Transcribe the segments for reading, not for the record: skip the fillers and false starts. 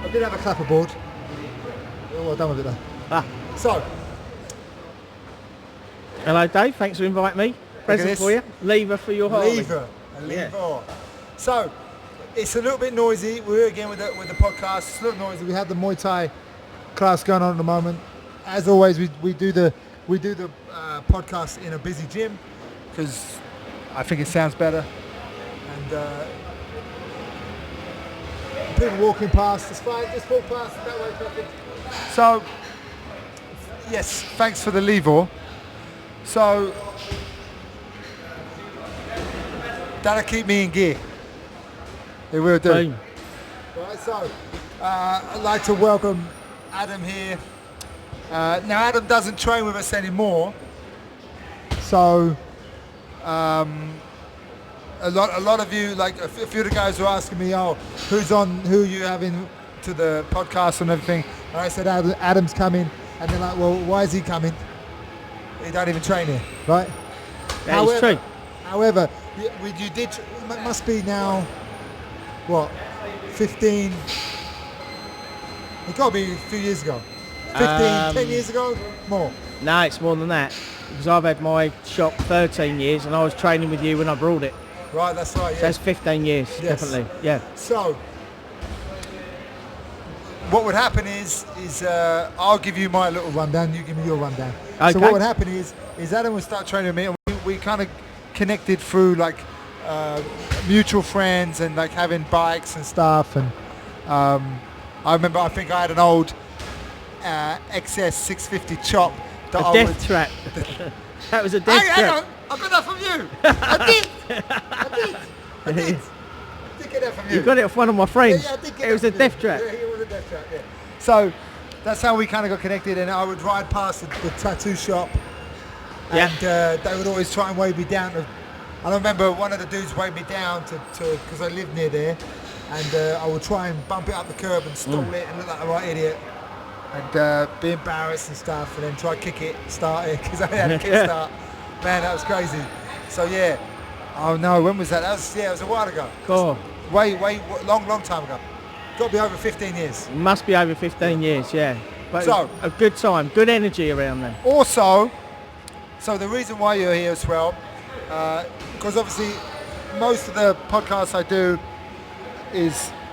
I did have a clapperboard. Well done with it though. So, Hello, Dave. Thanks for inviting me. Present this. for you. Lever for your Harley. lever. So, it's a little bit noisy. We're here again with the podcast. It's a little noisy. We have the Muay Thai class going on at the moment. As always, we do the podcast in a busy gym because I think it sounds better. And people walking past, it's fine. Just walk past that way, perfect. So, yes, thanks for the lever. So, that'll keep me in gear. It will do. Boom. Right, so I'd like to welcome Adam here. Now Adam doesn't train with us anymore, so a lot of you, like a few of the guys were asking me, oh, who are you having to the podcast and everything, and I said Adam's coming, and they're like, well, why is he coming? He don't even train here, right? That is true. However, you did, it must be now, what, 15, it got to be a few years ago. 10 years ago? More? No, it's more than that. Because I've had my shop 13 years and I was training with you when I brought it. Right, that's right, yeah. So that's 15 years, Yes. definitely. Yeah. So, what would happen is I'll give you my little rundown, you give me your rundown. Okay. So what would happen is Adam would start training with me, and we kind of connected through like mutual friends and like having bikes and stuff. And I remember, I think I had an old XS 650 chop. That A death trap. That was a death Hang trap. on, I got that from you. I did. I did get that from you. You got it off one of my friends. Yeah, I did get It was that a from death you. trap. Yeah, it was a death trap, yeah. So that's how we kind of got connected, and I would ride past the tattoo shop, Yeah. and they would always try and weigh me down. I remember one of the dudes weighed me down to because I lived near there, and I would try and bump it up the curb and stall it and look like a right idiot, and be embarrassed and stuff, and then try to kick it, start it, because I had a kickstart. Man, that was crazy. So yeah. Oh no, when was that? It was a while ago. Cool. Long time ago. Got to be over 15 years. It must be over 15 years, yeah. But So- it was a good time, good energy around then. Also, so the reason why you're here as well, because obviously most of the podcasts I do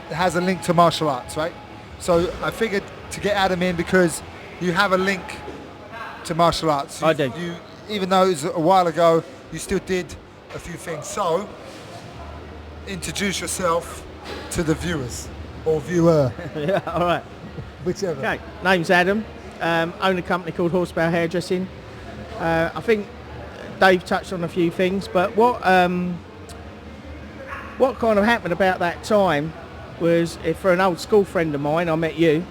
has a link to martial arts, right? So I figured to get Adam in because you have a link to martial arts. I do. You, even though it was a while ago, you still did a few things. So introduce yourself to the viewers or viewer, Yeah, all right. whichever. Okay, name's Adam. Own a company called Horsepower Hairdressing. I think Dave touched on a few things, but what kind of happened about that time was, for an old school friend of mine, I met you.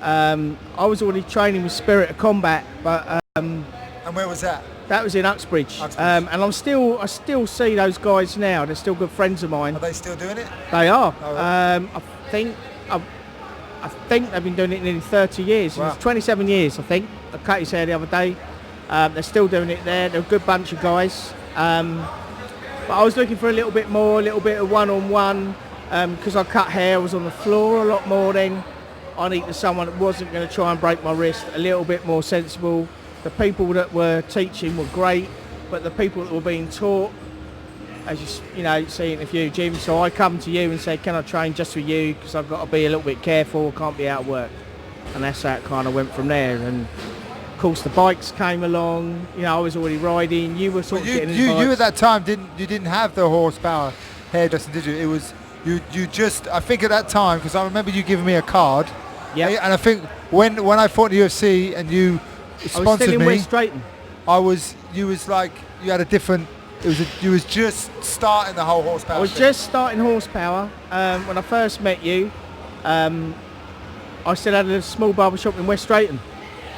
I was already training with Spirit of Combat, but And where was that? that was in Uxbridge. Uxbridge. And I still see those guys now. They're still good friends of mine. Are they still doing it? They are. Oh, right. I think they've been doing it nearly 30 years. Wow. It's 27 years, I think. I cut his hair the other day. They're still doing it there. They're a good bunch of guys. But I was looking for a little bit of one-on-one, because I cut hair. I was on the floor a lot more then. I needed someone that wasn't going to try and break my wrist, a little bit more sensible. The people that were teaching were great, but the people that were being taught, as you see in a few gyms, so I come to you and say, can I train just with you, because I've got to be a little bit careful, I can't be out of work. And that's how it kind of went from there. And of course the bikes came along, I was already riding, you were sort of getting into you bikes. at that time didn't have the horsepower hairdressing, did you? It was you just, I think at that time, because I remember you giving me a card. Yeah. And I think when I fought in the UFC and you I was sponsored still in me, West Drayton. you had a different. You was just starting the whole horsepower. I was thing. just starting horsepower. When I first met you, I still had a small barber shop in West Drayton.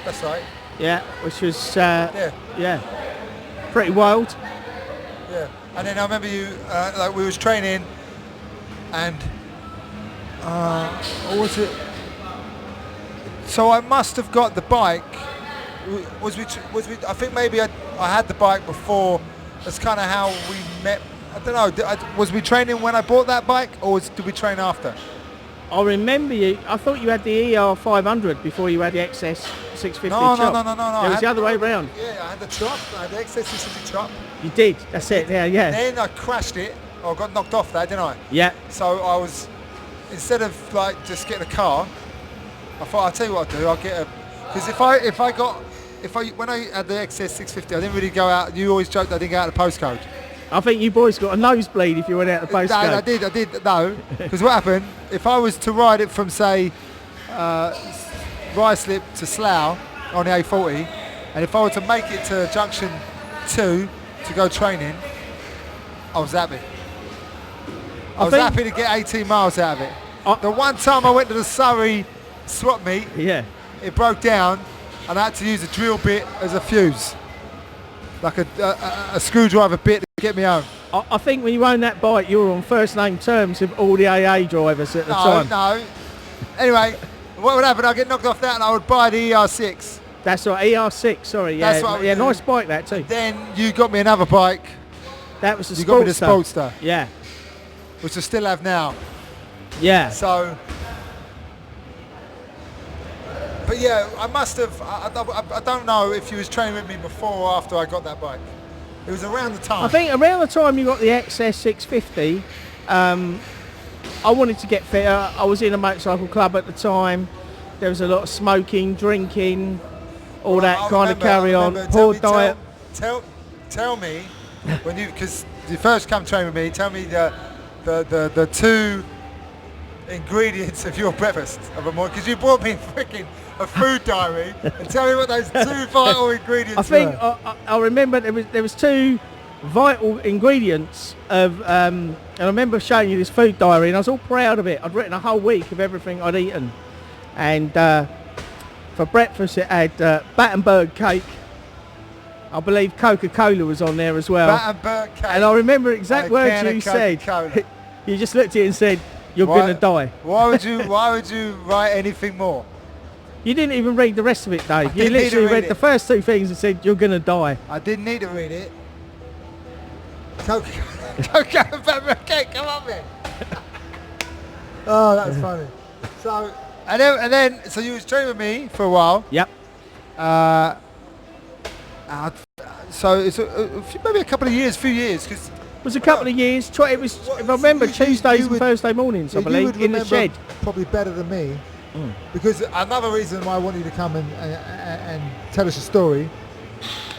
That's right. Yeah, which was Yeah. pretty wild. Yeah. And then I remember you, we was training, and what was it? So I must have got the bike. Was we? I think maybe I had the bike before. That's kind of how we met. I don't know. Was we training when I bought that bike, or did we train after? I remember you. I thought you had the ER 500 before you had the XS 650 No. chop. I It was had the other way round. Yeah, I had the chop. I had the XS650 chop. You did. That's it. Yeah, yeah. Then I crashed it. I got knocked off that, didn't I? Yeah. So I was, instead of like just getting a car, I thought I'll tell you what I'll do. I'll get a, because when I had the XS 650, I didn't really go out. You always joked I didn't go out the postcode. I think you boys got a nosebleed if you went out the postcode. I did. No, because what happened? If I was to ride it from say, Ruislip to Slough on the A40, and if I were to make it to Junction 2 to go training, I was happy. I was happy to get 18 miles out of it. The one time I went to the Surrey swap meet, Yeah. it broke down and I had to use a drill bit as a fuse. Like a screwdriver bit to get me home. I think when you owned that bike, you were on first name terms with all the AA drivers at the time. No. Anyway, what would happen? I'd get knocked off that and I would buy the ER6. That's right, ER6, sorry. Yeah, That's what I would yeah, do. nice bike that too. Then you got me another bike, That was the you got me the Sportster. Sportster, Yeah, which I still have now. yeah. So, but yeah, I must have, I don't know if you was training with me before or after I got that bike. It was around the time. I think around the time you got the XS 650, I wanted to get fitter. I was in a motorcycle club at the time. There was a lot of smoking, drinking, all that I kind of remember- carry I on. remember- Poor tell diet. Me, tell me, when you, because you first come train with me, tell me the two ingredients of your breakfast of a morning, because you brought me freaking a food diary, and tell me what those two vital ingredients I think were. I remember there was two vital ingredients of, and I remember showing you this food diary, and I was all proud of it. I'd written a whole week of everything I'd eaten, and for breakfast it had Battenberg cake. I believe Coca-Cola was on there as well. Battenberg cake. And I remember exact and a words can of you said. Coca-Cola. You just looked at it and said, "You're Why- gonna die." Why would you write anything more? You didn't even read the rest of it, Dave. You didn't need to literally read read it. the first two things and said, "You're gonna die." I didn't need to read it. Coca-Cola Battenberg cake, come on, man. Oh, that's funny. So, and then, so you was training with me for a while. Yep. So it's maybe a couple of years, few years, because It was a couple of years. It was, if I remember, Tuesdays and Thursday mornings, I believe, in the shed. Probably better than me, because another reason why I wanted you to come and tell us a story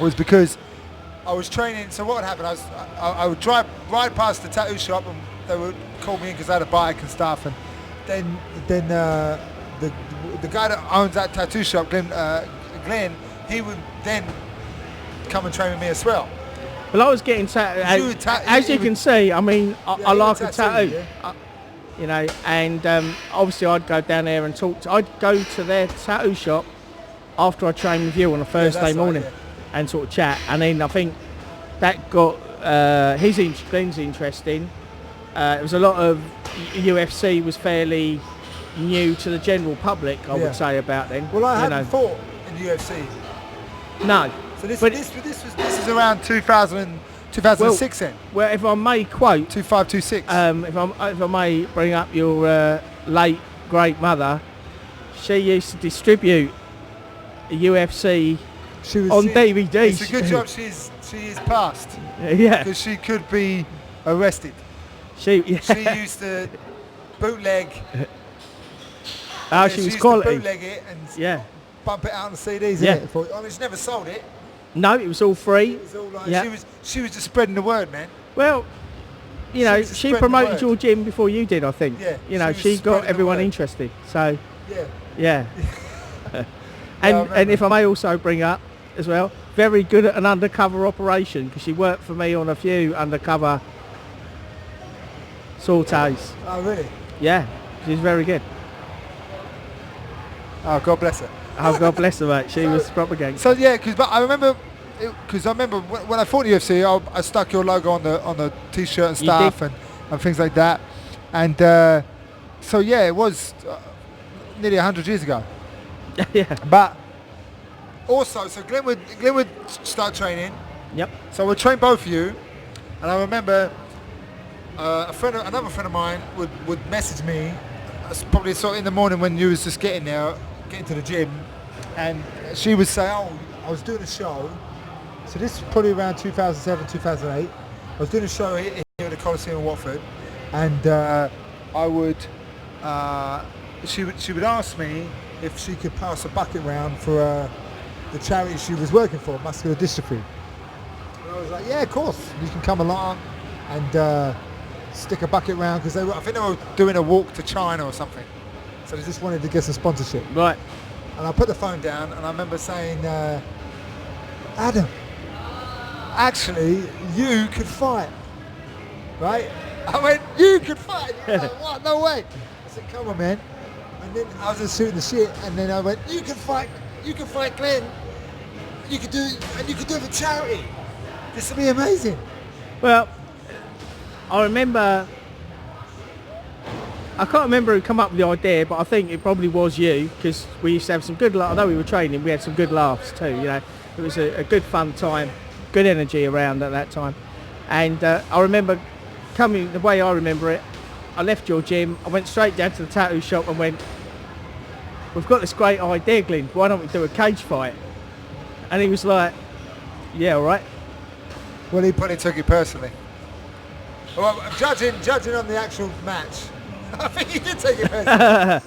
was because I was training. So what would happen? I would ride past the tattoo shop, and they would call me in because I had a bike and stuff, and then the guy that owns that tattoo shop, Glenn, he would then come and train with me as well. Well, I was getting as you can see. I mean, I like a tattoo, yeah. you know, and obviously I'd go down there and talk. I'd go to their tattoo shop after I trained with you on a Thursday right, morning, yeah. and sort of chat. And then I think that got Glenn's interesting. It was a lot of UFC was fairly new to the general public, I Yeah. would say, about then. Well, I you hadn't fought in UFC. know. No. So this But- is around 2006 then. Well, if I may quote, 2526. if I may bring up your late great mother, she used to distribute UFC on DVD. It's a good job she is passed, Yeah, because she could be arrested. she She used to bootleg. she was used quality. to bootleg it and Yeah, bump it out on the CDs. Yeah. innit? I mean, she never sold it. no, it was all free. It was all like Yeah. she was just spreading the word, man. Well, you know, was just she spreading the promoted word. your gym before you did, I think. Yeah, you know, she was she spreading got the everyone word. interested. So Yeah. yeah. I and remember. if I may also bring up as well, very good at an undercover operation, because she worked for me on a few undercover sautés. Oh, really? Yeah, she's very good. Oh, God bless her. Oh, God bless her, mate. She was proper gang. So yeah, but I remember when I fought in the UFC, I stuck your logo on the t-shirt and You stuff did. and things like that, and so yeah, it was nearly 100 years ago. Yeah. But also, so Glenn would start training, Yep. so we'd train both of you, and I remember another friend of mine would message me it's probably sort of in the morning when you was just getting to the gym, and she would say, "Oh, I was doing a show." So this is probably around 2007, 2008. I was doing a show here at the Coliseum in Watford, and I would. She would ask me if she could pass a bucket round for the charity she was working for, muscular dystrophy. And I was like, yeah, of course, you can come along and stick a bucket round, because I think they were doing a walk to China or something. So they just wanted to get some sponsorship. Right. And I put the phone down, and I remember saying, Adam, actually, you could fight, right? I went, you could fight? He was like, what? No way. I said, come on, man. And then I was just shooting the shit, and then I went, you can fight Glenn. You could do it for charity. This will be amazing. Well, I remember, I can't remember who come up with the idea, but I think it probably was you, because we used to have some good laughs. Although we were training, we had some good laughs too, you know. It was a good fun time, good energy around at that time. And I remember coming, the way I remember it, I left your gym, I went straight down to the tattoo shop and went, we've got this great idea, Glenn, why don't we do a cage fight? And he was like, yeah, all right. Well, he probably took it personally. Well, judging on the actual match, I think he did take it personally.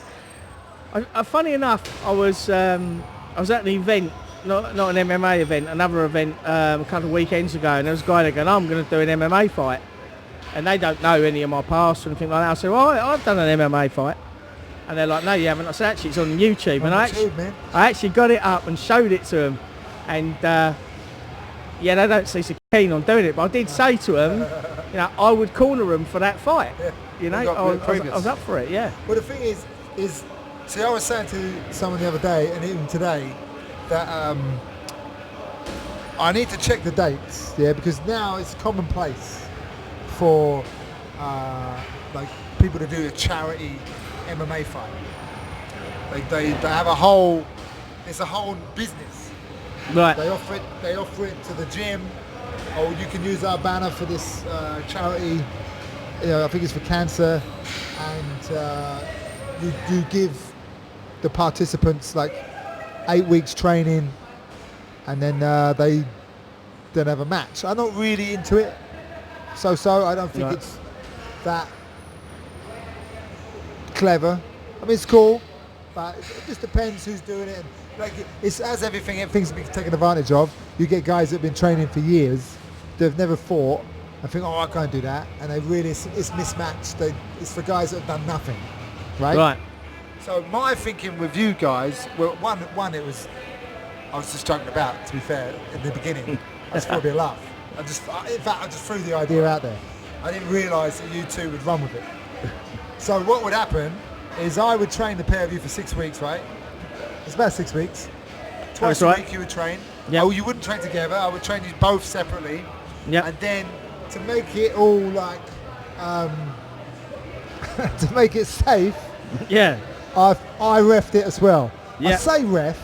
Funny enough, I was at an event, not an MMA event, another event a couple of weekends ago, and there was a guy there going, I'm going to do an MMA fight. And they don't know any of my past or anything like that. I said, well, I've done an MMA fight. And they're like, no, you haven't. I said, actually, it's on YouTube. And I actually got it up and showed it to them. And yeah, they don't seem so keen on doing it. But I did say to them, you know, I would corner them for that fight. Yeah. You know, I was up for it, yeah. Well, the thing is, see, I was saying to someone the other day, and even today, that I need to check the dates, yeah, because now it's commonplace for like people to do a charity MMA fight. They have it's a whole business. Right. They offer it to the gym. Oh, you can use our banner for this charity. You know, I think it's for cancer, and you give the participants like 8 weeks training, and then they then have a match. I'm not really into it. So I don't think it's that clever. I mean, it's cool, but it just depends who's doing it. And like, it's as everything's been taken advantage of. You get guys that have been training for years, they've never fought, and think, oh, I can't do that, and they really it's mismatched. It's for guys that have done nothing, right? Right. So my thinking with you guys, well, one it was, I was just joking about. To be fair, in the beginning, I just thought it'd be a laugh. I just threw the idea out there. I didn't realise that you two would run with it. So what would happen is I would train the pair of you for 6 weeks, right? It's about 6 weeks. Twice a week you would train. Yep. Oh, you wouldn't train together. I would train you both separately. Yep. And then to make it all like, to make it safe, yeah, I refed it as well. Yep. I say ref.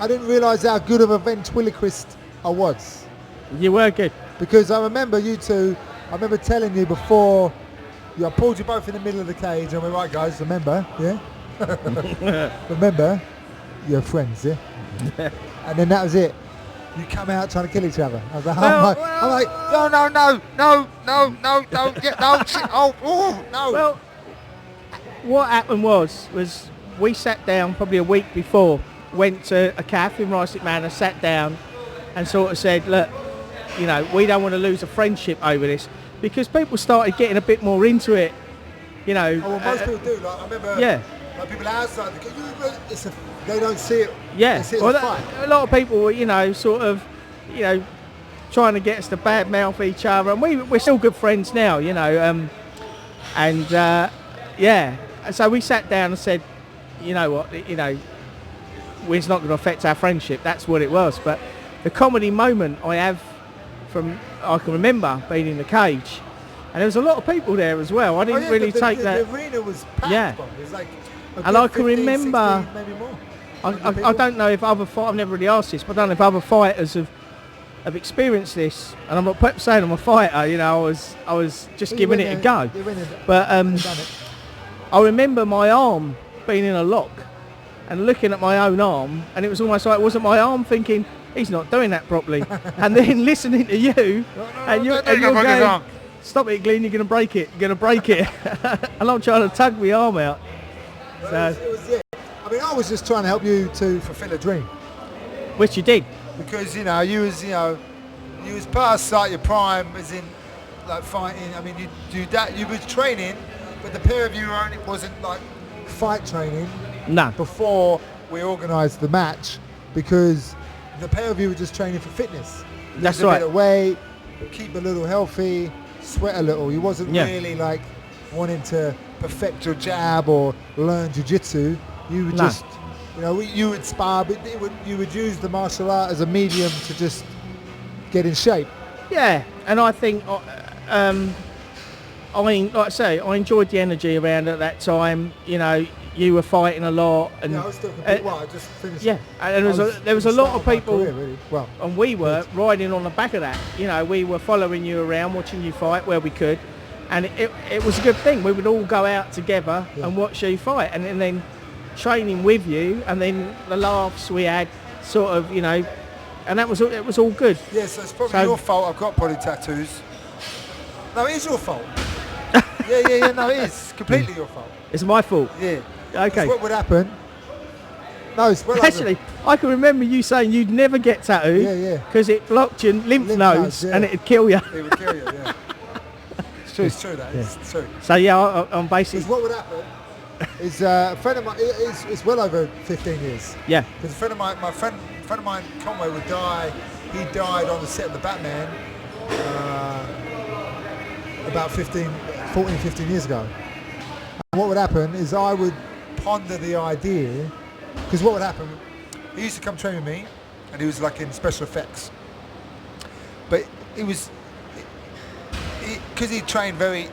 I didn't realise how good of a ventriloquist I was. You were good. Because I remember you two, I remember telling you before, I pulled you both in the middle of the cage and went, right guys, remember, yeah? Remember, you're friends, yeah? And then that was it. You come out trying to kill each other. I was like, I'm like, no, don't get, no, no. Well, what happened was we sat down probably a week before, went to a cafe in Ruislip Manor, sat down and sort of said, look, you know, we don't want to lose a friendship over this, because people started getting a bit more into it, you know. Oh, well, most people do. Like, I remember like people outside, they don't see it. Yeah, they see it a lot of people were, you know, sort of, you know, trying to get us to badmouth each other, and we're still good friends now, you know. Yeah, so we sat down and said, you know what, you know, it's not going to affect our friendship. That's what it was. But the comedy moment I can remember being in the cage, and there was a lot of people there as well. I didn't really take that. The arena was packed. Yeah. It was like and I can remember, 16, maybe more. I don't know if I've never really asked this, but I don't know if other fighters have have experienced this, and I'm not saying I'm a fighter. You know, I was just Well, giving it a go. You went in, But done it. I remember my arm being in a lock and looking at my own arm, and it was almost like it wasn't my arm, thinking he's not doing that properly. And then listening to you, and you're going, stop it, Glenn, you're going to break it, and I'm trying to tug my arm out. So, It was it. I mean, I was just trying to help you to fulfill a dream. which you did. Because, you was past like your prime, as in like fighting. I mean, you were training, but the pair of you only wasn't like fight training No. before we organised the match, because the pair of you were just training for fitness. That's Lose a right. bit of weight, keep a little healthy, sweat a little. You wasn't really like wanting to perfect your jab or learn jiu-jitsu. You would just, you would spar, but you would use the martial art as a medium to just get in shape. Yeah, and I think, like I say, I enjoyed the energy around at that time. You know, you were fighting a lot, and I was still I just finished. yeah, and there was a lot of people, really. Well, and we were riding on the back of that. You know, we were following you around, watching you fight where we could, and it was a good thing. We would all go out together and watch you fight, and then training with you, and then the laughs we had, sort of, and it was all good. yeah, so it's probably your fault I've got body tattoos. No, it is your fault. yeah, no, it is completely your fault. It's my fault. Yeah. Okay. That's what would happen. No, it's well Actually, I can remember you saying you'd never get tattooed. Yeah. Because it blocked your lymph nodes nodes, and it'd kill you. It would kill you, yeah. It's true, that is. It's true. So yeah, I'm Because basically. what would happen is a friend of mine, it's well over 15 years. Yeah. Because a friend of mine, friend of mine, Conway, would die. He died on the set of The Batman about 14, 15 years ago. And what would happen is I would ponder the idea, because what would happen, he used to come train with me, and he was like in special effects. But it was, because he trained very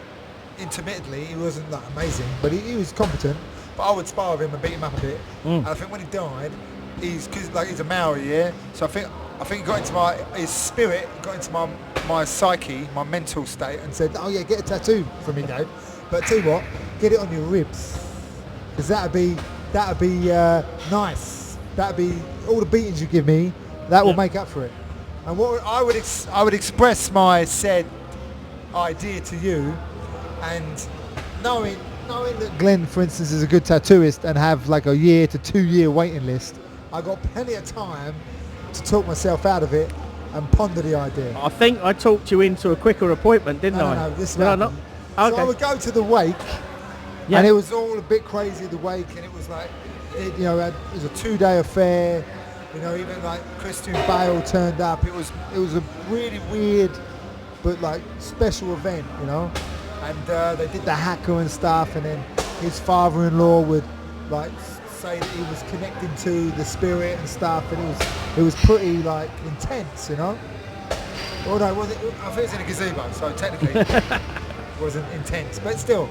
intermittently, he wasn't like amazing, but he was competent. But I would spar with him and beat him up a bit. And I think when he died, because he's a Maori, yeah. So I think it got into his spirit got into my psyche, my mental state, and said, "Oh yeah, get a tattoo from me, Dave. But tell you what, get it on your ribs, because that'd be nice. That'd be all the beatings you give me. That will make up for it." And what I would express my said idea to you, and knowing that Glenn, for instance, is a good tattooist and have like a year to 2 year waiting list, I got plenty of time to talk myself out of it and ponder the idea. I think I talked you into a quicker appointment, didn't I? No, this Did I not? Okay. So I would go to the wake, and it was all a bit crazy, the wake, and it was like, it was a 2-day affair. Even like Christian Bale turned up. It was a really weird, but like special event, And they did the haka and stuff, and then his father-in-law would like say that he was connecting to the spirit and stuff, and it was pretty like intense, Oh no, was it? I think it's in a gazebo, so technically it wasn't intense, but still.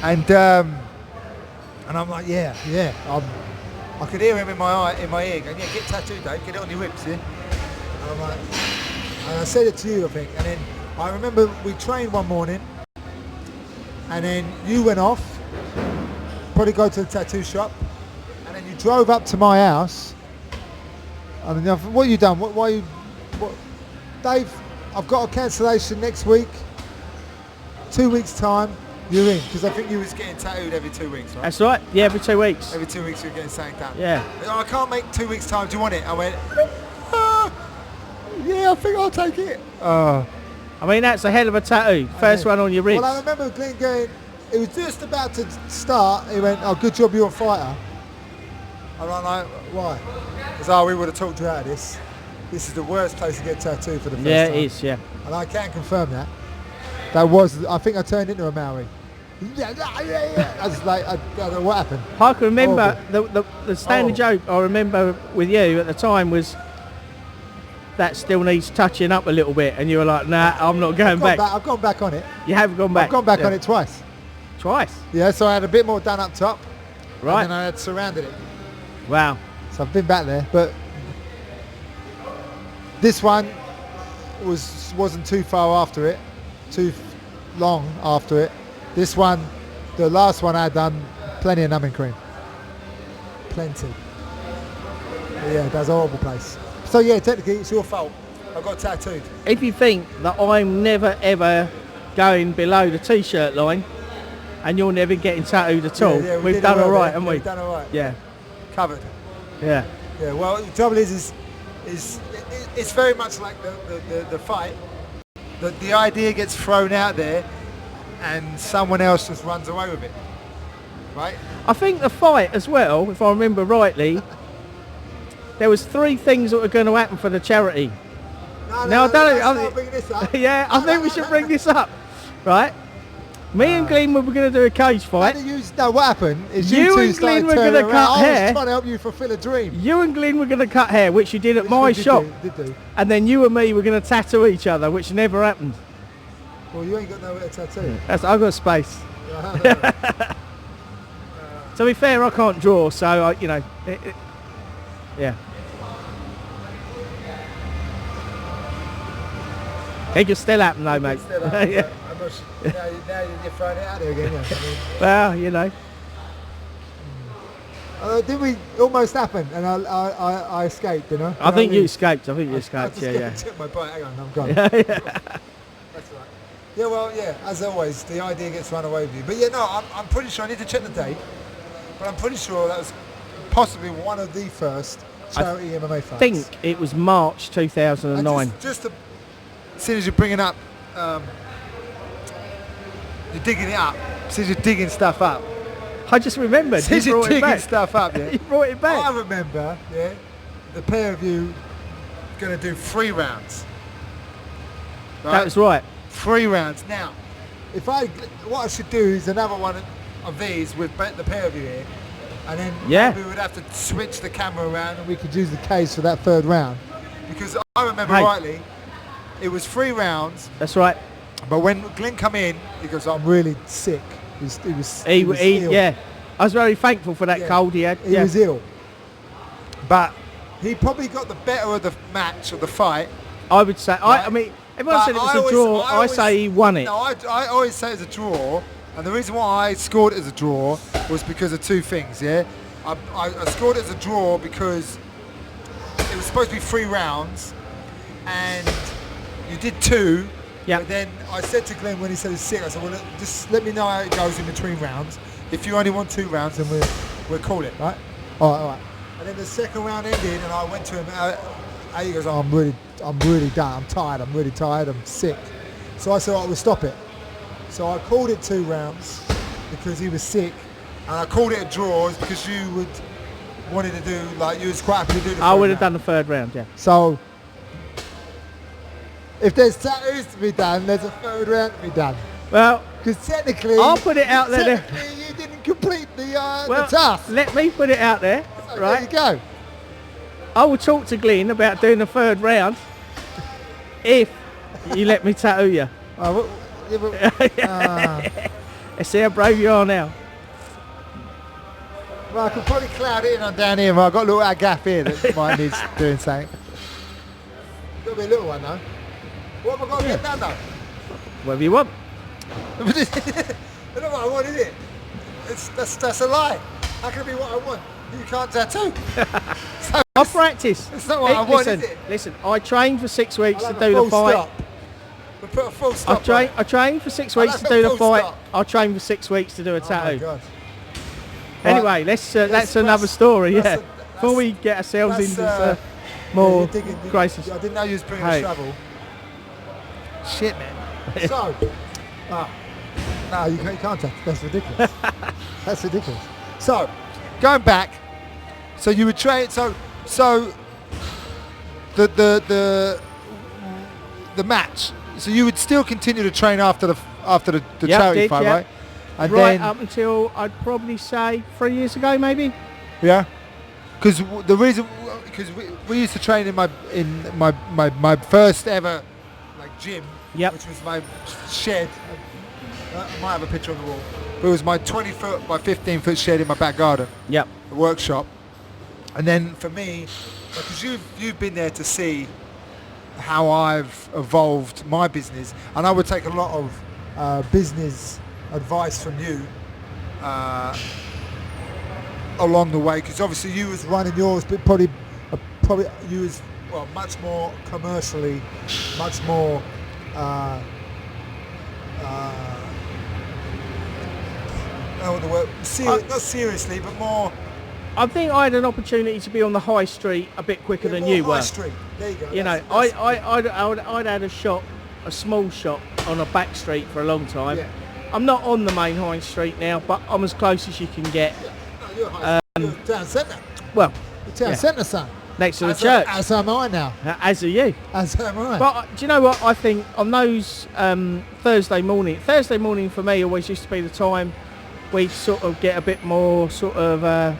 And I'm like, yeah. I could hear him in my ear going, "Yeah, get tattooed, Dave. Get it on your ribs, yeah." And I'm like, and I said it to you, I think. And then I remember we trained one morning, and then you went off, probably go to the tattoo shop, and then you drove up to my house. I mean, what have you done? What, Dave? I've got a cancellation next week. 2 weeks time, you're in, because I think you was getting tattooed every 2 weeks, right? That's right. Yeah, every 2 weeks. Every 2 weeks you're getting something done. Yeah. I can't make 2 weeks time. Do you want it? I went, yeah, I think I'll take it. I mean, that's a hell of a tattoo. First one on your ribs. Well, I remember Glenn going, it was just about to start. He went, "Oh, good job, you're a fighter." And I'm like, "Why?" Because we would have talked you out of this. This is the worst place to get tattooed for the first time. Yeah, it is, yeah. And I can confirm that. I think I turned into a Maori. Yeah. I was like, I don't know what happened. I can remember the standard joke I remember with you at the time was that still needs touching up a little bit, and you were like, "Nah, I'm not going back." I've gone back on it. You have gone back? I've gone back on it twice. Twice? Yeah, so I had a bit more done up top. Right. And then I had surrounded it. Wow. So I've been back there, but this one, wasn't too far after it, long after it. This one, the last one I done, plenty of numbing cream. Plenty. But yeah, that's a horrible place. So yeah, technically it's your fault. I got tattooed. If you think that I'm never ever going below the t-shirt line, and you're never getting tattooed at all, we we've done all right, haven't we? We've done all right. Yeah. Covered. Yeah. Yeah. Well, the trouble is it's very much like the fight. The idea gets thrown out there, and someone else just runs away with it. Right? I think the fight as well, if I remember rightly, there was 3 things that were going to happen for the charity. No, don't bring this up. Yeah, I think we should bring this up, right? Me and Glenn were going to do a cage fight. No, what happened is You two and started Glenn were turning gonna around. cut I hair. was trying to help you fulfill a dream. You and Glenn were going to cut hair, which you did at Which my we did shop, do. and then you and me were going to tattoo each other, which never happened. Well, you ain't got nowhere to tattoo. I've got space. To be fair, I can't draw, so yeah. It can still happen though, mate. Yeah. Now you're throwing it out there again. Yeah. Well, Did we almost happen? And I escaped, you know. I think you escaped. I think you escaped. I took my bite. Hang on, I'm gone. Yeah. That's right. Yeah, well, yeah. As always, the idea gets run away with you. But yeah, no, I'm pretty sure. I need to check the date, but I'm pretty sure that was possibly one of the first charity MMA fights. I think it was March 2009. And just to, as soon as you're bringing up, you're digging it up. As soon as you're digging stuff up. I just remembered. As soon as You you're brought it digging back. stuff up, yeah. You brought it back. I remember, yeah, the pair of you going to do 3 rounds. Right? That was right. 3 rounds. Now, what I should do is another one of these with the pair of you here, and then we would have to switch the camera around, and we could use the cage for that 3rd round. Because I remember rightly, it was 3 rounds. That's right. But when Glenn come in, he goes, "I'm really sick." He was ill. Yeah. I was very thankful for that cold he had. He was ill. But he probably got the better of the match, of the fight. I would say. Right? I mean, everyone said it was a draw. I say he won it. No, I always say it's a draw. And the reason why I scored it as a draw was because of 2 things, yeah? I scored it as a draw because it was supposed to be 3 rounds, and you did 2. Yeah. But then I said to Glenn when he said he's sick, I said, well, just let me know how it goes in between rounds. If you only want 2 rounds, then we'll call it, right? All right. And then the 2nd round ended, and I went to him. He goes, I'm really done. I'm tired. I'm really tired. I'm sick. So I said, all right, we'll stop it. So I called it 2 rounds because he was sick, and I called it a draw because you wanted to do, like, you was quite happy to do the 3rd I would have round. done the 3rd round, yeah. So if there's tattoos to be done, there's a 3rd round to be done. Well, because technically, I'll put it out there. Technically, you didn't complete the Well, task. let me put it out there, So right? There you go. I will talk to Glenn about doing the 3rd round if you let me tattoo you. Let's see how brave you are now. Well, I could probably cloud it in on down here, but I've got a little gap here that might need doing something. Got to be a little one though. What have I got to get done though? Whatever you want. That's not what I want, is it? That's a lie. How can it be what I want? You can't tattoo. So I'll practice. It's not what I want, listen, is it? Listen, I trained for 6 weeks I'll to have a do the full fight. stop. We'll put a full stop. I trained for 6 weeks I'll to have do a the full fight. stop. I trained for 6 weeks to do a Oh my tattoo. God. Anyway, that's another story, yeah. Before we get ourselves into more crisis. I didn't know you was bringing Hey. trouble. Shit, man. So, no, you can't tattoo. That's ridiculous. That's ridiculous. So, going back, so you would train. So the match. So you would still continue to train after the charity fight, right? And right then, up until I'd probably say 3 years ago, maybe. yeah. Because the reason, because we used to train in my first ever like gym, Yep. which was my shed. I might have a picture on the wall. But it was my 20-foot by 15-foot shed in my back garden, Yep. the workshop. And then for me, because you've been there to see how I've evolved my business, and I would take a lot of business advice from you along the way, because obviously you was running yours, but probably you was much more commercially, much more I don't know what the word, not seriously, but more. I think I had an opportunity to be on the high street a bit quicker than you High were. Street. There you go. You know, I'd had a shop, a small shop on a back street for a long time. Yeah. I'm not on the main high street now, but I'm as close as you can get. No, you're you're town centre. Well, You're town yeah. centre, son. next to the As church. As am I now. As are you. As am I. But do you know what? I think on those Thursday morning for me always used to be the time we sort of get a bit more sort of, I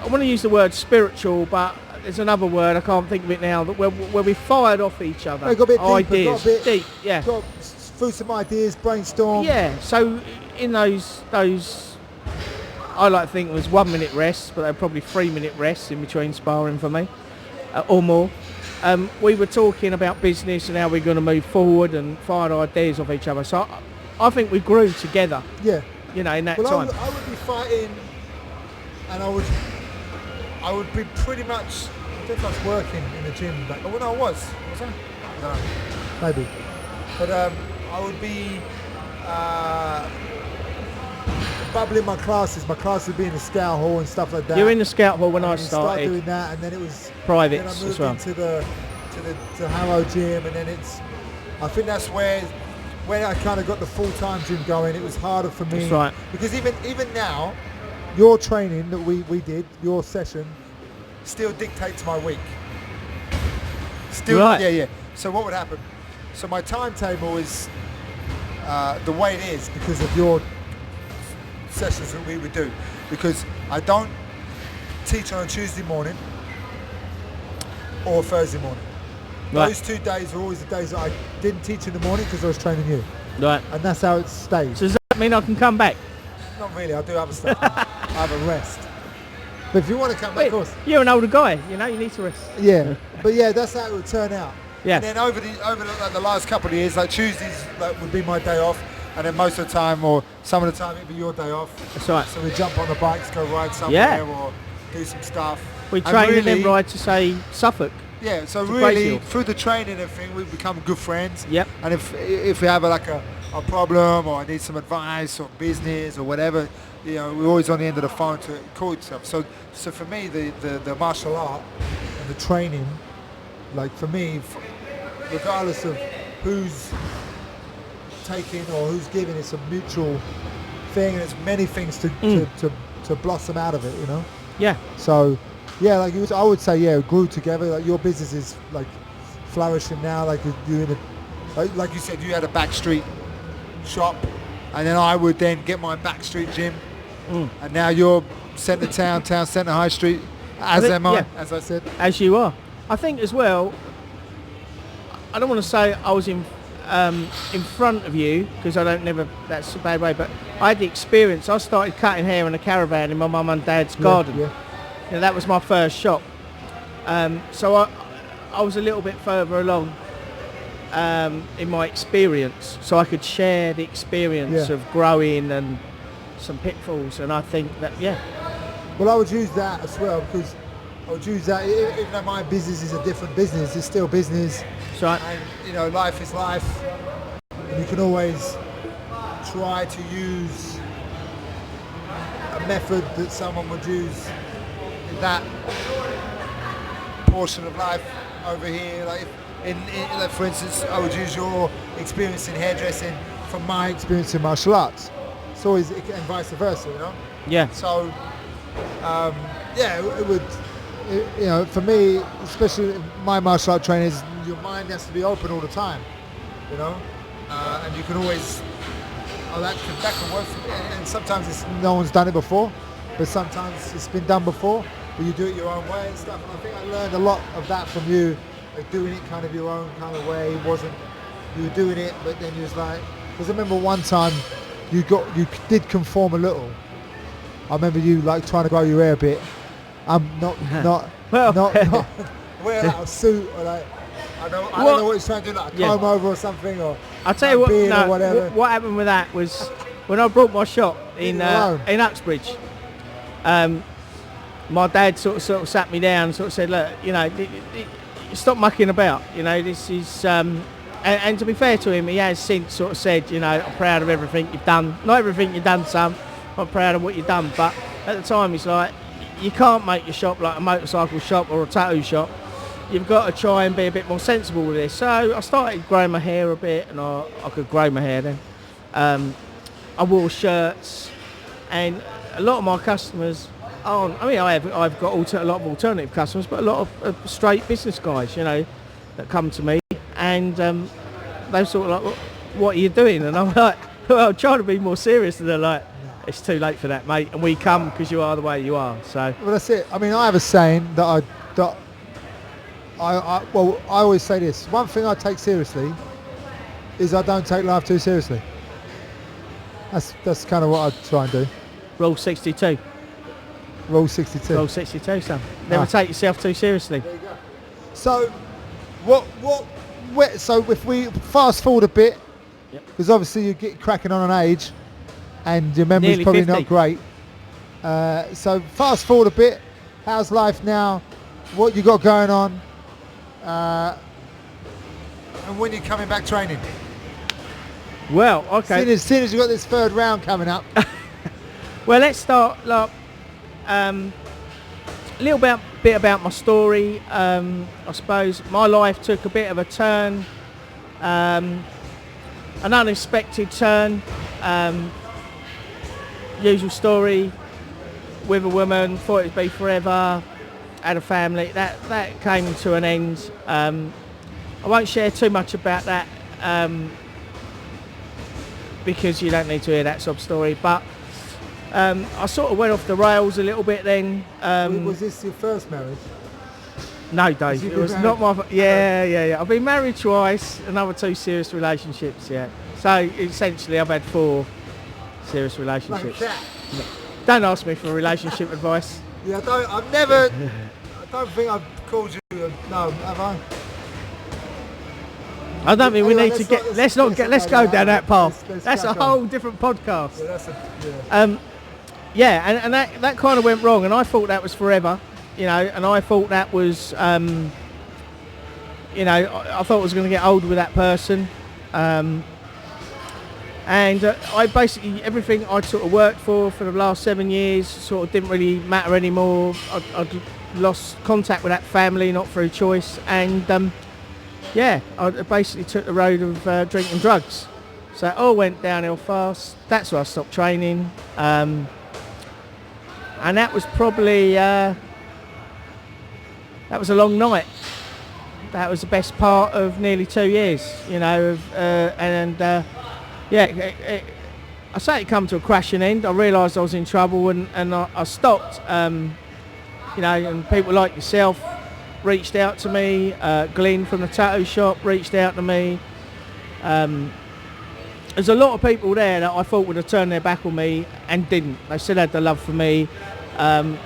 want to use the word spiritual, but there's another word, I can't think of it now, that where we fired off each other. Got a bit deeper, ideas. got a bit Deep, yeah. Got through some ideas, brainstorm. Yeah, so in those I like to think it was 1 minute rests, but they're probably 3 minute rests in between sparring for me, or more. We were talking about business and how we're going to move forward and fired ideas off each other. So I think we grew together, Yeah. you know, in that Well, time. I would be fighting, and I would be pretty much. I think I was working in the gym. Like, well, no, I was I? No, maybe. But I would be bubbling my classes. My class would be in the scout hall and stuff like that. You're in the scout hall when I And started doing started. that, and then it was Privates then I moved as well. into the Harrow gym, and then I think that's where I kind of got the full-time gym going. It was harder for me. That's right. Because even now, your training that we did, your session, still dictates my week. Still, Right. yeah. So what would happen? So my timetable is the way it is because of your sessions that we would do. Because I don't teach on a Tuesday morning or Thursday morning. Right. Those 2 days were always the days that I didn't teach in the morning because I was training you. Right. And that's how it stays. So does that mean I can come back? Not really, I do other stuff. I have a rest. But if you want to come back, of course. You're an older guy, you know, you need to rest. Yeah, but yeah, that's how it would turn out. Yeah. And then over the last couple of years, like Tuesdays would be my day off, and then most of the time, or some of the time, it'd be your day off. That's right. So we jump on the bikes, go ride somewhere, Yeah. or do some stuff. We And train and then really- ride to, say, Suffolk. Yeah, so to really Braziel. through the training and everything, we become good friends. Yep. And if we have a problem or I need some advice or business or whatever, you know, we're always on the end of the phone to call each other. So for me, the martial art and the training, like for me, regardless of who's taking or who's giving, it's a mutual thing, and there's many things to blossom out of it, you know. Yeah. So, yeah, like I would say, yeah, it grew together. Like your business is like flourishing now. Like you're in like you said, you had a backstreet shop, and then I would then get my backstreet gym, and now you're centre town centre high street, as think- am I, yeah. as I said. As you are. I think as well, I don't want to say I was in front of you, because that's a bad way, but I had the experience. I started cutting hair in a caravan in my mum and dad's garden. Yeah. You know, that was my first shop. So I was a little bit further along in my experience, so I could share the experience Yeah. of growing and some pitfalls, and I think that, yeah. Well, I would use that as well, because I would use that, even though my business is a different business, it's still business. So And, you know, life is life. And you can always try to use a method that someone would use in that portion of life over here. Like, like for instance, I would use your experience in hairdressing from my experience in martial arts. It's always, and vice versa, you know? yeah, So, yeah, it would, you know, for me, especially my martial art trainers, your mind has to be open all the time, you know, and you can always, that can work for me. And sometimes no one's done it before, but sometimes it's been done before, but you do it your own way and stuff. And I think I learned a lot of that from you, like doing it kind of your own kind of way. It wasn't, you were doing it, but then you was like, because I remember one time you did conform a little. I remember you like trying to grow your hair a bit. I'm not Well. not wear like a suit or like I don't know what he's trying to do, like a comb over or something, or I'll tell you what. beard No, or whatever. what happened with that was when I brought my shop in Uxbridge. My dad sort of sat me down and sort of said, look, you know, stop mucking about. You know, this is. And to be fair to him, he has since sort of said, you know, I'm proud of everything you've done. Not everything you've done, son. I'm proud of what you've done. But at the time, he's like, you can't make your shop like a motorcycle shop or a tattoo shop. You've got to try and be a bit more sensible with this. So I started growing my hair a bit, and I could grow my hair then. I wore shirts, and a lot of my customers aren't. I mean, I've got a lot of alternative customers, but a lot of straight business guys, you know, that come to me. And they're sort of like, what are you doing? And I'm like, well, I'm trying to be more serious. And they're like, it's too late for that, mate. And we come because you are the way you are. So. Well, that's it. I mean, I have a saying that I always say this. One thing I take seriously is I don't take life too seriously. That's kind of what I try and do. Rule 62. Rule 62. Rule 62, son. Never take yourself too seriously. There you go. So, so if we fast forward a bit, because obviously you get cracking on an age, and your memory's Nearly probably 50. not great. So fast forward a bit. How's life now? What you got going on? And when you're coming back training? Well, okay. Soon as you got this third round coming up. Well, let's start. Like, a little bit about my story. I suppose my life took a bit of a turn, an unexpected turn. Usual story with a woman, thought it'd be forever, had a family. That came to an end. I won't share too much about that because you don't need to hear that sob story. But I sort of went off the rails a little bit then. Was this your first marriage? No, Dave, it was not my... Yeah. I've been married twice, another 2 serious relationships, yeah. So essentially I've had 4 serious relationships. Like that. Don't ask me for relationship advice. Yeah, I don't think I've called you no, have I? I don't think we need to get... Let's go down that path. Let's That's a crack on. whole different podcast. Yeah, And that kind of went wrong, and I thought that was forever, you know, and I thought that was, you know, I thought I was going to get old with that person. And I basically, everything I'd sort of worked for the last 7 years sort of didn't really matter anymore. I'd lost contact with that family, not through choice, and I basically took the road of drinking drugs. So it all went downhill fast. That's where I stopped training. And that was probably, that was a long night. That was the best part of nearly 2 years, you know, I say it come to a crashing end. I realised I was in trouble and I stopped, you know, and people like yourself reached out to me. Glenn from the tattoo shop reached out to me. There's a lot of people there that I thought would have turned their back on me and didn't. They still had the love for me. And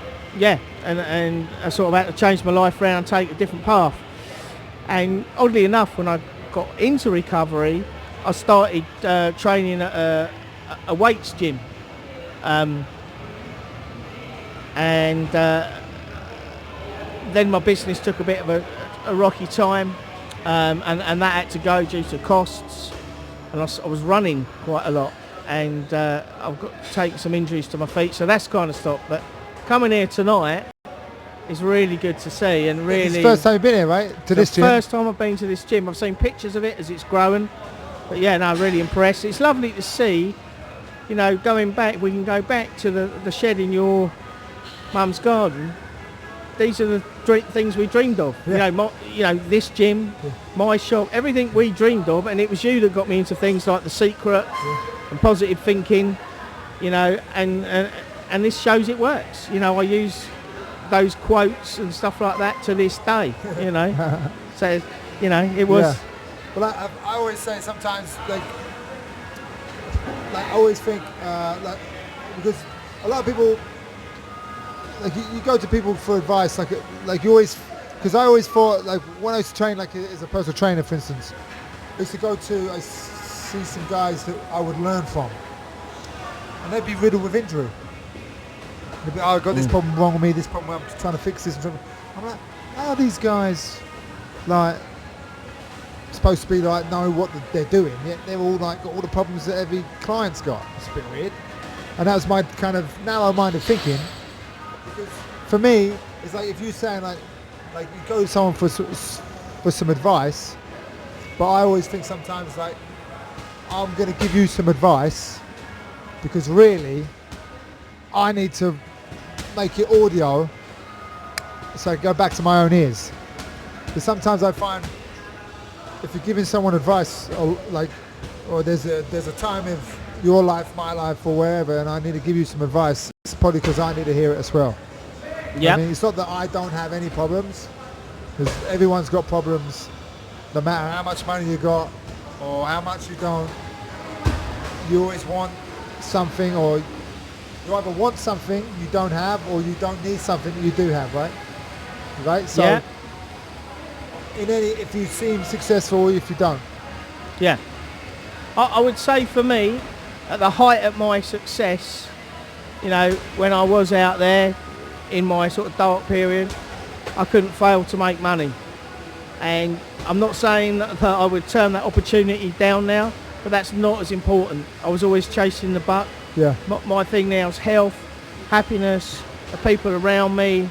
I sort of had to change my life around and take a different path. And oddly enough, when I got into recovery, I started training at a weights gym. Then my business took a bit of a rocky time, and that had to go due to costs. And I was running quite a lot, and I've got to take some injuries to my feet, so that's kind of stopped. But coming here tonight is really good to see, and really... It's the first time you've been here, right? To this gym? The first time I've been to this gym. I've seen pictures of it as it's growing, but yeah, no, really impressed. It's lovely to see, you know, going back, we can go back to the shed in your mum's garden. These are the things we dreamed of. Yeah. You know, this gym, my shop, everything we dreamed of, and it was you that got me into things like The Secret and positive thinking, you know, and this shows it works. You know, I use those quotes and stuff like that to this day, you know. So, you know, it was... Yeah. Well, I always say sometimes, like I always think, because a lot of people, like you go to people for advice, like you always because I always thought, like, when I used to train, like, as a personal trainer, for instance, I used to go to, I see some guys that I would learn from, and they'd be riddled with injury. They'd be, oh, I got this problem wrong with me, this problem, I'm trying to fix this. I'm like, how are these guys, like, supposed to be, like, know what they're doing, yet they're all, like, got all the problems that every client's got? It's a bit weird. And that was my kind of narrow-minded thinking. Because for me, it's like if you're saying, like you go to someone for some advice, but I always think sometimes, like, I'm going to give you some advice because really I need to make it audio so I go back to my own ears. Because sometimes I find if you're giving someone advice, or there's a time of your life, my life, or wherever, and I need to give you some advice, it's probably because I need to hear it as well. Yeah. I mean, it's not that I don't have any problems, because everyone's got problems, no matter how much money you got or how much you don't. You always want something, or you either want something you don't have, or you don't need something you do have, right? Right? So, Yeah. if you seem successful or if you don't. Yeah. I would say for me, at the height of my success, you know, when I was out there in my sort of dark period, I couldn't fail to make money. And I'm not saying that I would turn that opportunity down now, but that's not as important. I was always chasing the buck. Yeah. My thing now is health, happiness, the people around me,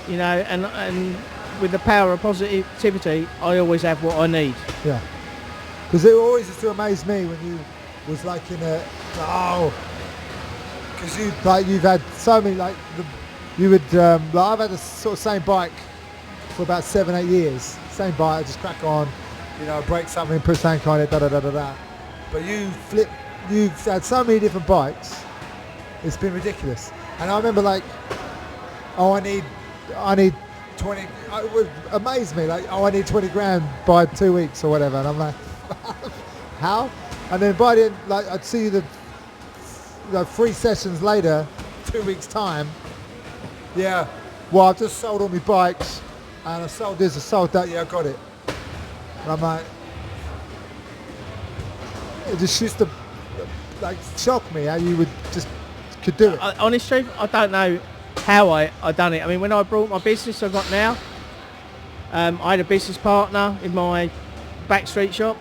you know, and with the power of positivity, I always have what I need. Yeah. Because it always used to amaze me when you was like in a, because you've had so many, like, you would, like, I've had the sort of same bike for about 7-8 years. Same bike, I just crack on, you know, break something, put tank on it, da-da-da-da-da. But you've had so many different bikes, it's been ridiculous. And I remember, like, I need 20, it would amaze me, like, I need 20 grand by 2 weeks or whatever, and I'm like, how? And then by the end, like, I'd see the 3 sessions later, 2 weeks time, yeah, well, I've just sold all my bikes, and I sold this, I sold that, yeah, I got it. And I'm like, it just used to, like, shock me how you could do it. Honestly, I don't know how I done it. I mean, when I brought my business I've got now, I had a business partner in my back street shop,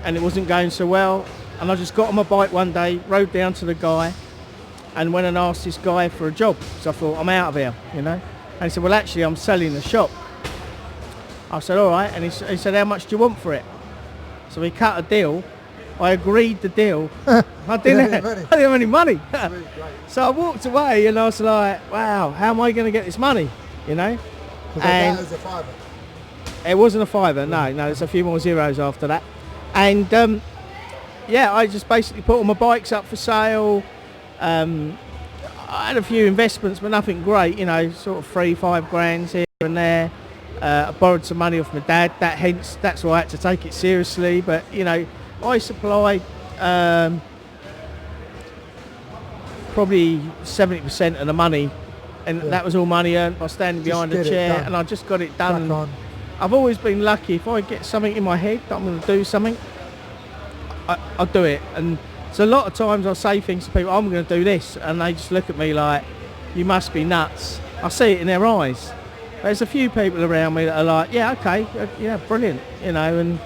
and it wasn't going so well. And I just got on my bike one day, rode down to the guy, and went and asked this guy for a job. So I thought, I'm out of here, you know. And he said, well, actually, I'm selling the shop. I said, all right. And he said, how much do you want for it? So we cut a deal. I agreed the deal. I didn't have any money. So I walked away, and I was like, wow, how am I going to get this money, you know? And that was a fiver. It wasn't a fiver, no, there's a few more zeros after that. And yeah, I just basically put all my bikes up for sale. I had a few investments, but nothing great, you know, sort of 3-5 grand here and there. I borrowed some money off my dad, that's why I had to take it seriously. But, you know, I supplied probably 70% of the money, and that was all money earned by standing behind a chair, and I just got it done. I've always been lucky. If I get something in my head that I'm going to do something, I'll do it. And so a lot of times I'll say things to people, I'm going to do this, and they just look at me like, you must be nuts. I see it in their eyes. There's a few people around me that are like, yeah, okay, yeah, brilliant, you know. And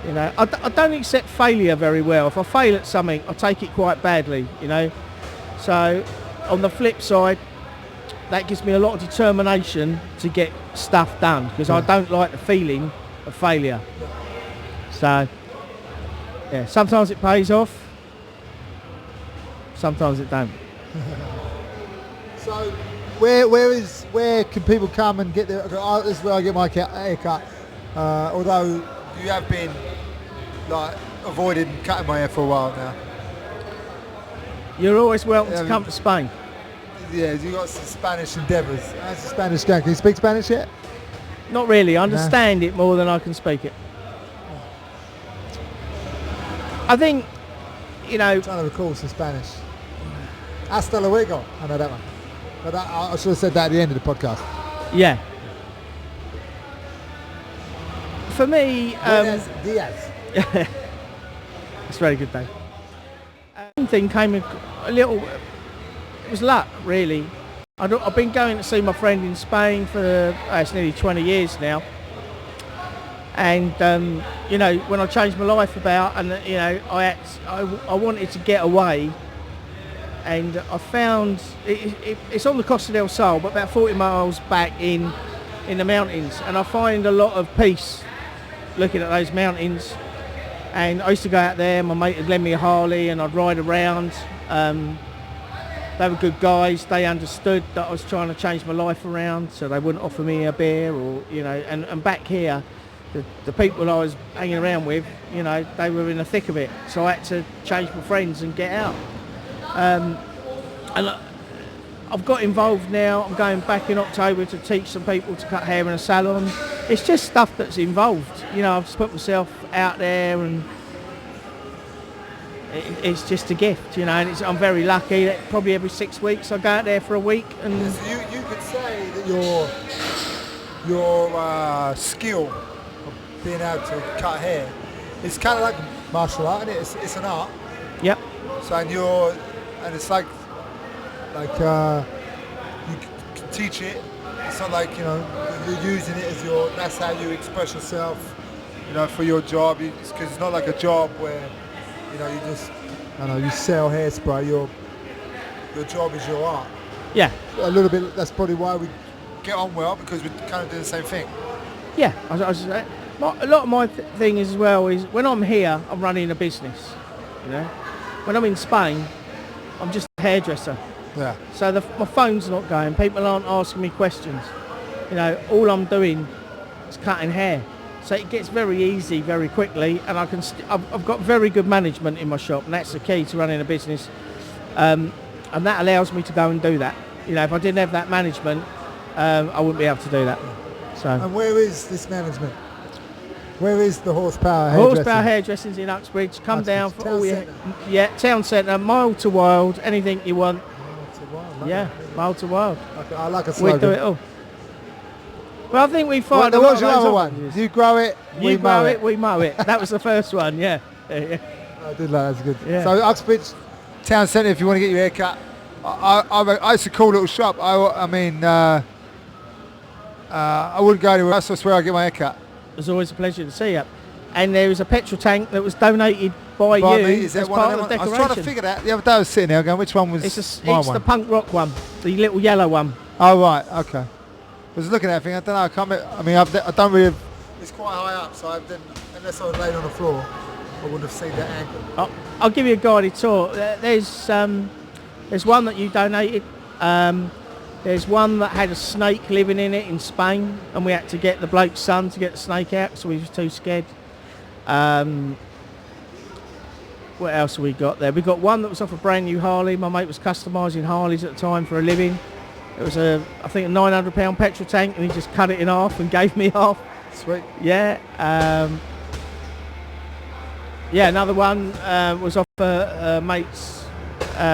you know, I don't accept failure very well. If I fail at something, I take it quite badly, you know. So on the flip side, that gives me a lot of determination to get stuff done, because I don't like the feeling of failure. So yeah, sometimes it pays off, sometimes it don't. So where can people come and get their, this is where I get my haircut, although you have been, like, avoiding cutting my hair for a while now. You're always welcome to come to Spain. Yeah, you got some Spanish endeavours. How's the Spanish going? Can you speak Spanish yet? Not really. I understand it more than I can speak it. I think, you know... I'm trying to recall some Spanish. Hasta luego. I know that one. But I should have said that at the end of the podcast. Yeah. For me, Buenos Diaz. it's very good though. One thing came a little. It was luck, really. I've been going to see my friend in Spain for it's nearly 20 years now. And you know, when I changed my life about, and you know, I wanted to get away, and I found it's on the Costa del Sol, but about 40 miles back in the mountains, and I find a lot of peace looking at those mountains. And I used to go out there. My mate would lend me a Harley, and I'd ride around. They were good guys. They understood that I was trying to change my life around, so they wouldn't offer me a beer, or you know. And back here, the people I was hanging around with, you know, they were in the thick of it. So I had to change my friends and get out. And I've got involved now. I'm going back in October to teach some people to cut hair in a salon. It's just stuff that's involved. You know, I've just put myself out there, and it's just a gift, you know. And I'm very lucky that probably every 6 weeks I go out there for a week. And So you could say that your skill of being able to cut hair, it's kind of like martial art, isn't it? It's an art. yep, So and it's like you can teach it. It's not like, you know, you're using it as that's how you express yourself, you know, for your job. Because it's not like a job where, you know, you just, I don't know, you sell hairspray. Your job is your art. yeah, A little bit. That's probably why we get on well, because we're kind of doing the same thing. yeah. A lot of my thing as well is when I'm here, I'm running a business. You know, when I'm in Spain, I'm just a hairdresser. Yeah. So my phone's not going. People aren't asking me questions. You know, all I'm doing is cutting hair. So it gets very easy very quickly, and I've got very good management in my shop, and that's the key to running a business. And that allows me to go and do that. You know, if I didn't have that management, I wouldn't be able to do that. So. And where is this management? Where is the Horsepower Hairdressing? Horsepower Hairdressing's in Uxbridge. Come down for Town all your... centre. Town centre, mile to wild, anything you want. Yeah, mile to wild. I like a We slogan. do it all. Well, I think we Well, find there a lot was of your those other one. opportunities. You grow it, You grow it, we mow it. That was the first one, yeah. I did like that's good. Yeah. So Uxbridge Town Centre, if you want to get your hair cut. It's a cool little shop. I mean, I wouldn't go anywhere else. That's where I get my hair cut. It was always a pleasure to see you. And there was a petrol tank that was donated by you Me, is that as one part of of them? the I was decoration. trying to figure that. The other day I was sitting there going, which one was It's my the one? punk rock one, the little yellow one. Oh, right, okay. I was looking at that thing, I don't know, I can't remember. I mean, I don't really... It's quite high up, so I didn't, unless I was laying on the floor, I wouldn't have seen that angle. I'll give you a guided tour. There's one that you donated. There's one that had a snake living in it in Spain, and we had to get the bloke's son to get the snake out, so we was too scared. What else have we got there? We got one that was off a brand new Harley. My mate was customising Harleys at the time for a living. It was I think a £900 petrol tank, and he just cut it in half and gave me half. Sweet. Yeah. Another one was off a mate's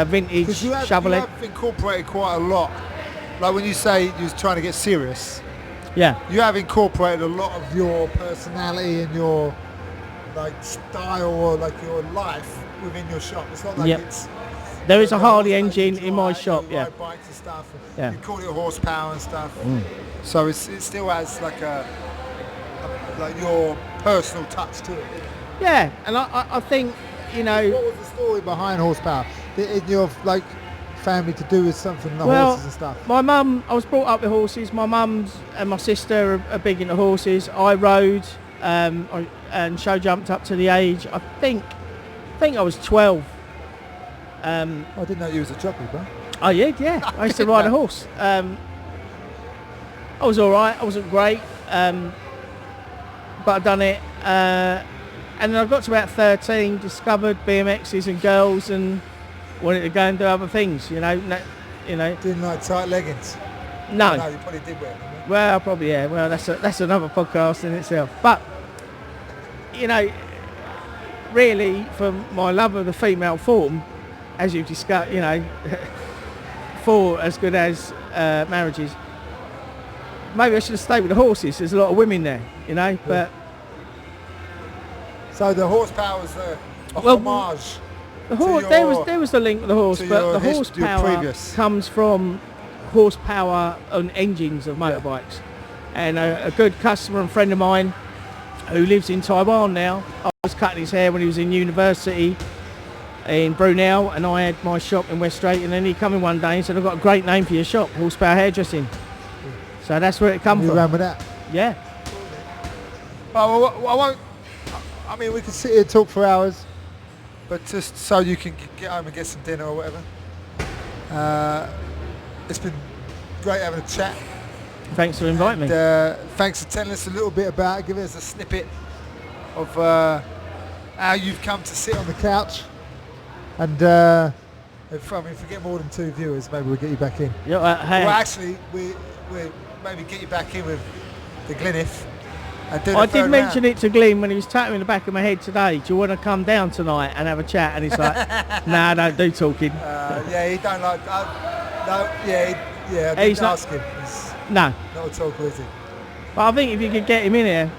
vintage Because you Chevrolet. have incorporated quite a lot. Like when you say you was trying to get serious, Yeah. you have incorporated a lot of your personality and your like style or like your life within your shop. It's not like Yep. it's... There is a Harley like engine you in my drive, shop, you yeah. ride bikes and stuff. And Yeah. You call it horsepower and stuff. So it still has like like your personal touch to it. Yeah, and I think, you know, What was the story behind horsepower? In your like family to do with something like well, horses and stuff? my mum, I was brought up with horses. My mum and my sister are big into horses. I rode and show jumped up to the age, I think I was 12. I didn't know you was a jockey, bro. Oh yeah. I used to ride a horse. I was all right. I wasn't great, but I done it. And then I got to about 13, discovered BMXs and girls, and wanted to go and do other things. You know. Didn't like tight leggings. No. No, you probably did wear them. didn't Well, probably yeah. Well, that's another podcast in itself. But you know, really, for my love of the female form, as you've discussed, you know, for as good as marriages, maybe I should have stayed with the horses. There's a lot of women there, you know. But So the horsepower was a Well, homage. The to your- there was the link with the horse, to but your the your horsepower previous. comes from horsepower on engines of motorbikes. And a good customer and friend of mine who lives in Taiwan now, I was cutting his hair when he was in university in Brunel, and I had my shop in West Drayton, and then he come in one day and said, I've got a great name for your shop, Horsepower Hairdressing. So that's where it come You from. ran with that. Yeah. Well, I won't. I mean, we could sit here and talk for hours, but just so you can get home and get some dinner or whatever. It's been great having a chat. Thanks for inviting me. Thanks for telling us a little bit about it, giving us a snippet of how you've come to sit on the couch. And if we get more than 2 viewers, maybe we'll get you back in. Yeah, hey, Well, actually, we maybe get you back in with the Glynniff. And do the I did third mention round. it to Glenn when he was tapping in the back of my head today. Do you want to come down tonight and have a chat? And he's like, nah, don't do talking. Yeah, he don't like. No, yeah, I He's didn't not- ask him. He's No. not a talker, is he? But I think if you could get him in here,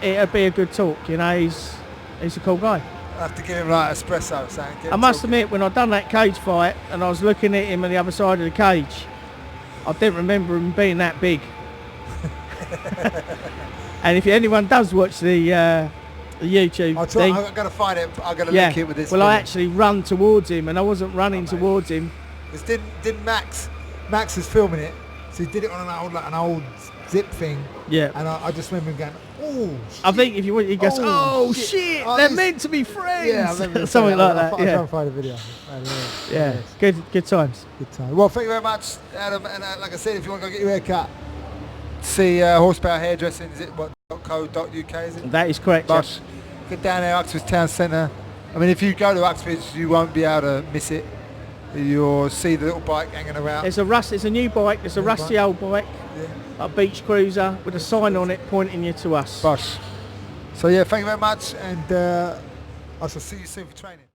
it'd be a good talk. You know, he's a cool guy. I have to give him like espresso. Something. I must admit, when I'd done that cage fight and I was looking at him on the other side of the cage, I didn't remember him being that big. And if anyone does watch the YouTube I'll try. thing, I'm gonna find it. I'm gonna yeah, link it with this. well, I video. actually run towards him, and I wasn't running towards him. Because didn't Max was filming it, so he did it on an old zip thing, Yeah. and I just remember him going, oh. I think if you want, he goes, Oh, oh shit. shit, Oh, they're this- meant to be friends. Yeah, I remember something like that. I'll try Yeah, and find a video. yeah, good times. Good time. Well, thank you very much, Adam. And like I said, if you want to go get your hair cut, see Horsepower Hairdressing. Is it .co.uk? Is it? That is correct. But Yes. get down there, Uxbridge Town Centre. I mean, if you go to Uxbridge, you won't be able to miss it. You'll see the little bike hanging around. There's a new bike. There's a New rusty bike. old bike, Yeah. a beach cruiser with a sign on it pointing you to us. Bosh. So yeah, thank you very much, and I shall see you soon for training.